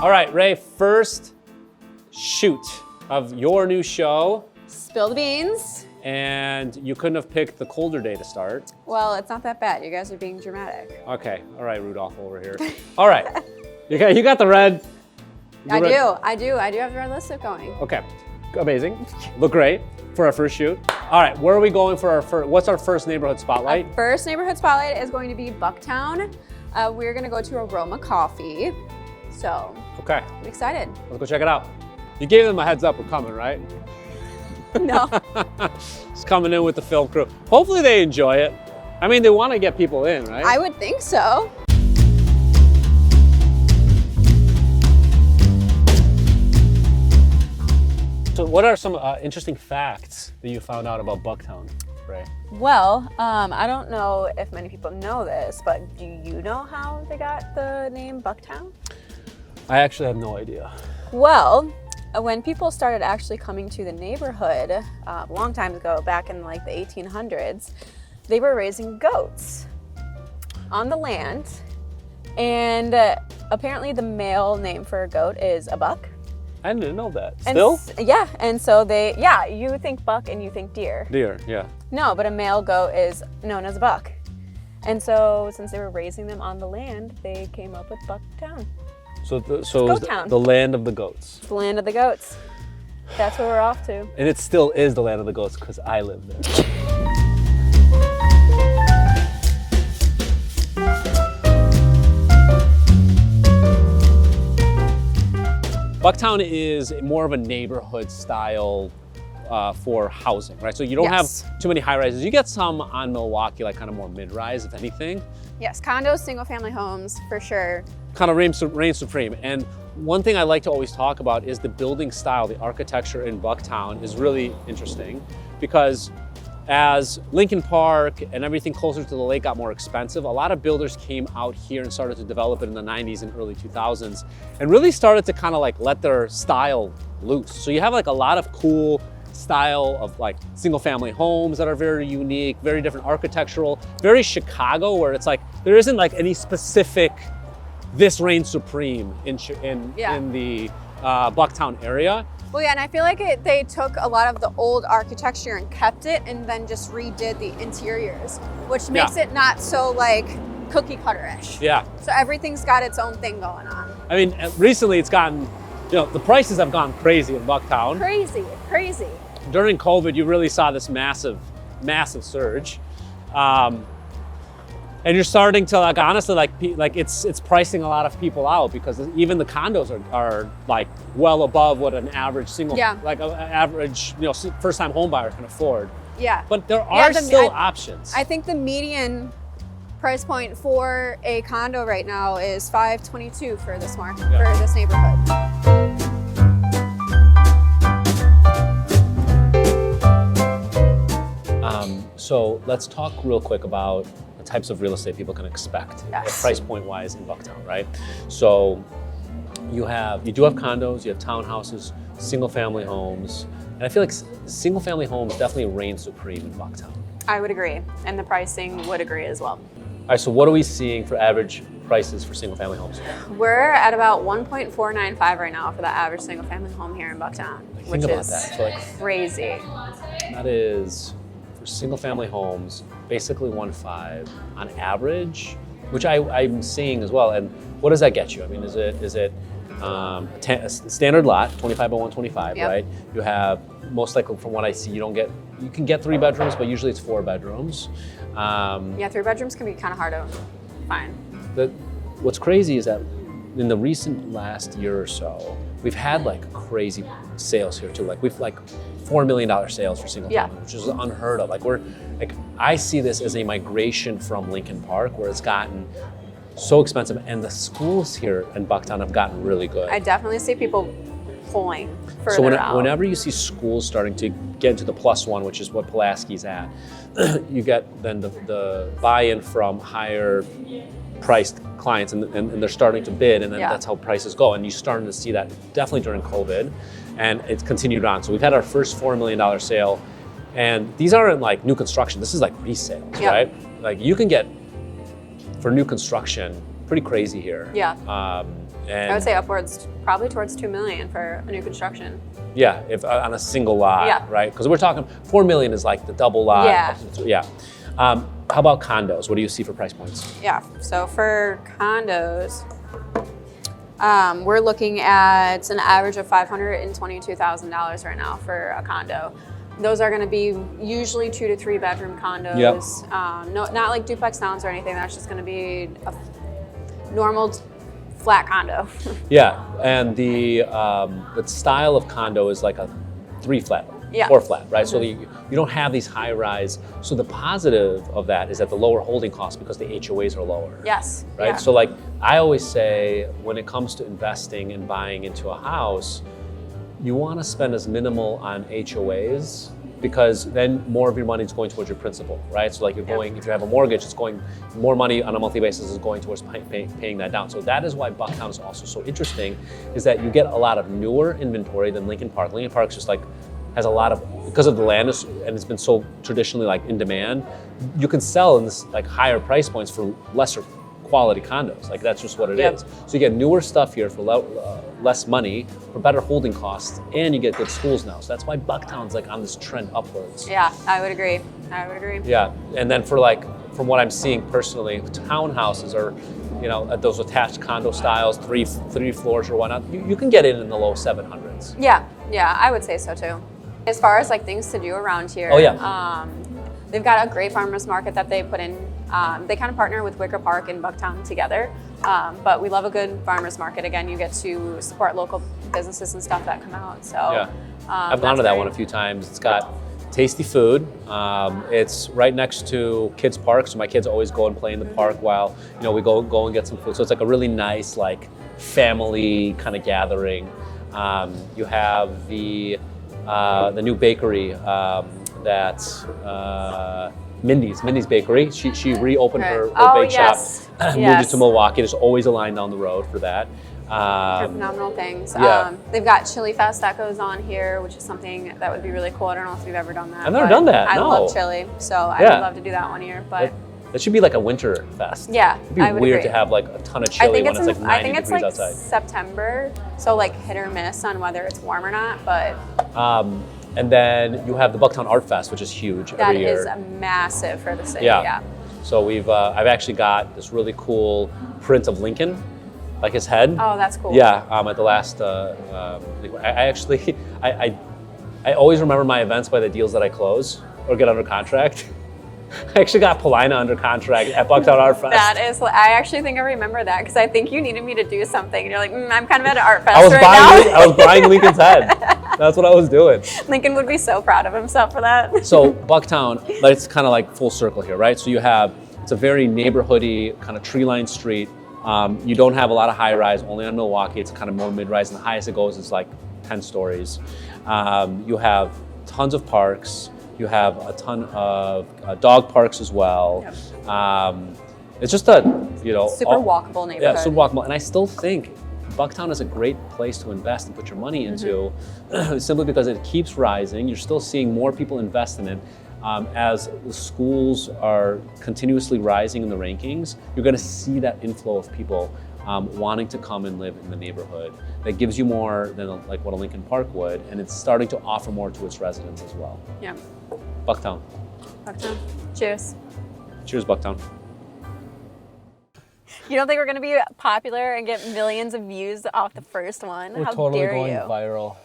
All right, Rae, first shoot of your new show. Spill the beans. And you couldn't have picked the colder day to start. Well, it's not that bad. You guys are being dramatic. Okay, all right, Rudolph over here. All right, you got the red. I do have the red lipstick going. Okay, amazing. Look great for our first shoot. All right, where are we going for our first, what's our first neighborhood spotlight? Our first neighborhood spotlight is going to be Bucktown. We're gonna go to Aroma Coffee. So, okay. I'm excited. Let's go check it out. You gave them a heads up we're coming, right? No. Just coming in with the film crew. Hopefully they enjoy it. I mean, they want to get people in, right? I would think so. So what are some interesting facts that you found out about Bucktown, Rae? Well, I don't know if many people know this, but do you know how they got the name Bucktown? I actually have no idea. Well, when people started actually coming to the neighborhood a long time ago, back in like the 1800s, they were raising goats on the land. And apparently the male name for a goat is a buck. I didn't know that. Still? Yeah, and so you think buck and you think deer. Deer, yeah. No, but a male goat is known as a buck. And so since they were raising them on the land, they came up with Bucktown. So it was the land of the goats. The land of the goats. That's where we're off to. And it still is the land of the goats because I live there. Bucktown is more of a neighborhood style for housing, right? So you don't have too many high rises. You get some on Milwaukee, like kind of more mid-rise, if anything. Yes, condos, single family homes, for sure. Kind of reigns supreme. And one thing I like to always talk about is the building style. The architecture in Bucktown is really interesting because as Lincoln Park and everything closer to the lake got more expensive, a lot of builders came out here and started to develop it in the 90s and early 2000s and really started to kind of like let their style loose. So you have like a lot of cool style of like single family homes that are very unique, very different architectural, very Chicago, where it's like there isn't like any specific this reigns supreme in the Bucktown area. Well, yeah, and I feel like they took a lot of the old architecture and kept it and then just redid the interiors, which makes it not so like cookie cutter-ish. Yeah. So everything's got its own thing going on. I mean, recently it's gotten, the prices have gone crazy in Bucktown. Crazy. During COVID, you really saw this massive surge. And you're starting to like, honestly, like it's pricing a lot of people out because even the condos are like well above what an average like an average, first time home buyer can afford. Yeah. But there are still options. I think the median price point for a condo right now is $522 for this market, for this neighborhood. So let's talk real quick about the types of real estate people can expect, price point wise in Bucktown, right? So you do have condos, you have townhouses, single family homes, and I feel like single family homes definitely reign supreme in Bucktown. I would agree, and the pricing would agree as well. All right, so what are we seeing for average prices for single family homes? We're at about 1.495 right now for the average single family home here in Bucktown, which is crazy. That is, for single family homes, basically 1.5 on average, which I'm seeing as well. And what does that get you? I mean, is it a standard lot, 25 by 125, right? You have, most likely from what I see, you can get 3 bedrooms, but usually it's 4 bedrooms. 3 bedrooms can be kind of hard to find. What's crazy is that in the recent last year or so, we've had like crazy sales here too. Like we've like $4 million sales for single family, which is unheard of. I see this as a migration from Lincoln Park, where it's gotten so expensive, and the schools here in Bucktown have gotten really good. I definitely see people pulling further out. Whenever you see schools starting to get into the +1, which is what Pulaski's at, you get then the buy-in from higher priced clients, and they're starting to bid, and then that's how prices go. And you're starting to see that definitely during COVID, and it's continued on. So we've had our first $4 million sale, and these aren't like new construction. This is like resales, right? Like you can get, for new construction, pretty crazy here. And I would say upwards, probably towards 2 million for a new construction. yeah, if on a single lot, Yeah. right? Because we're talking 4 million is like the double lot. Yeah. Yeah. How about condos? What do you see for price points? Yeah, so for condos, we're looking at an average of $522,000 right now for a condo. Those are going to be usually 2 to 3 bedroom condos. Yep. No, not like duplex towns or anything. That's just going to be a normal flat condo. Yeah, and the style of condo is like a 3 flat, Yeah. 4 flat, right? So you don't have these high rise. So the positive of that is that the lower holding costs because the HOAs are lower. Yes. Right. Yeah. So like I always say, when it comes to investing and buying into a house, you want to spend as minimal on HOAs because then more of your money is going towards your principal, right? So like you're going, if you have a mortgage, it's going, more money on a monthly basis is going towards paying that down. So that is why Bucktown is also so interesting, is that you get a lot of newer inventory than Lincoln Park. Lincoln Park's just like, has a lot of, because of the land and it's been so traditionally like in demand, you can sell in this like higher price points for lesser quality condos. Like that's just what it is. So you get newer stuff here for less money, for better holding costs, and you get good schools now. So that's why Bucktown's like on this trend upwards. Yeah, I would agree. I would agree. Yeah, and then for like, from what I'm seeing personally, townhouses are, you know, at those attached condo styles, three floors or whatnot, you can get in the low 700s. Yeah, I would say so too. As far as like things to do around here, Oh, yeah. They've got a great farmers market that they put in. They kind of partner with Wicker Park and Bucktown together, but we love a good farmers market. Again, you get to support local businesses and stuff that come out. So yeah, I've gone to that one a few times. It's got tasty food. It's right next to kids' park, so my kids always go and play in the park while we go and get some food. So it's like a really nice like family kind of gathering. You have the new bakery that's Mindy's Bakery. She reopened her bake shop, moved it to Milwaukee. There's always a line down the road for that. They're phenomenal things. Yeah. They've got Chili Fest that goes on here, which is something that would be really cool. I don't know if you've ever done that. I've never done that. I no. love chili, so I would love to do that one year. But that should be like a winter fest. Yeah, it'd be weird to have like a ton of chili when it's like 90 degrees outside. September, so like hit or miss on whether it's warm or not. But and then you have the Bucktown Art Fest, which is huge every year. That is massive for the city. Yeah. So I've actually got this really cool print of Lincoln, like his head. Oh, that's cool. Yeah. At the last, I always remember my events by the deals that I close or get under contract. I actually got Paulina under contract at Bucktown Art Fest. I actually think I remember that because I think you needed me to do something. And you're like, I'm kind of at an art fest I was buying Lincoln's head. That's what I was doing. Lincoln would be so proud of himself for that. So Bucktown, it's kind of like full circle here, right? So it's a very neighborhoody kind of tree-lined street. You don't have a lot of high rise, only on Milwaukee. It's kind of more mid-rise, and the highest it goes is like 10 stories. You have tons of parks. You have a ton of dog parks as well. Yep. It's just a, super walkable neighborhood. Yeah, super walkable. And I still think Bucktown is a great place to invest and put your money into, simply because it keeps rising. You're still seeing more people invest in it. As the schools are continuously rising in the rankings, you're going to see that inflow of people wanting to come and live in the neighborhood. That gives you more than like what a Lincoln Park would, and it's starting to offer more to its residents as well. Yeah. Bucktown. Bucktown. Cheers. Cheers, Bucktown. You don't think we're going to be popular and get millions of views off the first one? We're How totally dare going you? viral.